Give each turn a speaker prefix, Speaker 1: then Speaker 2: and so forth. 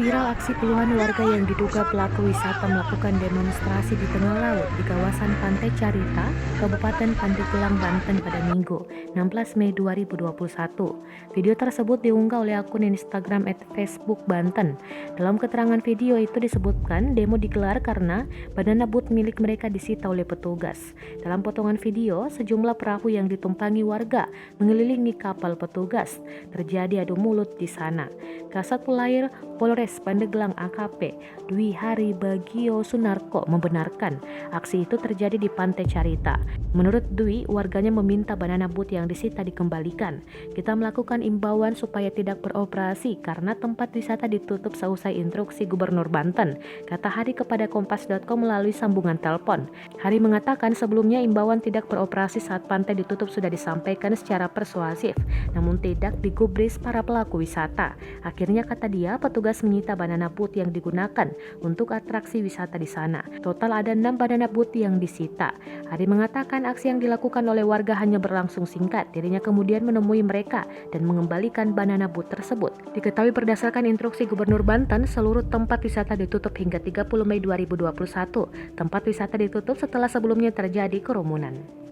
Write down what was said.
Speaker 1: Viral aksi puluhan warga yang diduga pelaku wisata melakukan demonstrasi di tengah laut di kawasan Pantai Carita, Kabupaten Pandeglang, Banten pada Minggu, 16 Mei 2021. Video tersebut diunggah oleh akun Instagram @Facebook_Banten. Dalam keterangan video itu disebutkan demo digelar karena banana boat milik mereka disita oleh petugas. Dalam potongan video, sejumlah perahu yang ditumpangi warga mengelilingi kapal petugas. Terjadi adu mulut di sana. Kasat Polair Polres Pandeglang AKP Dwi Hari Bagio Sunarko membenarkan aksi itu terjadi di Pantai Carita. Menurut Dwi, warganya meminta banana boat yang disita dikembalikan. Kita melakukan imbauan supaya tidak beroperasi karena tempat wisata ditutup seusai instruksi Gubernur Banten, kata Hari kepada Kompas.com melalui sambungan telepon. Hari mengatakan sebelumnya imbauan tidak beroperasi saat pantai ditutup sudah disampaikan secara persuasif, namun tidak digubris para pelaku wisata. Akhirnya, kata dia, petugas menyita banana boat yang digunakan untuk atraksi wisata di sana. Total ada 6 banana boat yang disita. Hari mengatakan aksi yang dilakukan oleh warga hanya berlangsung singkat. Dirinya kemudian menemui mereka dan mengembalikan banana boat tersebut. Diketahui berdasarkan instruksi Gubernur Banten, seluruh tempat wisata ditutup hingga 30 Mei 2021. Tempat wisata ditutup setelah sebelumnya terjadi kerumunan.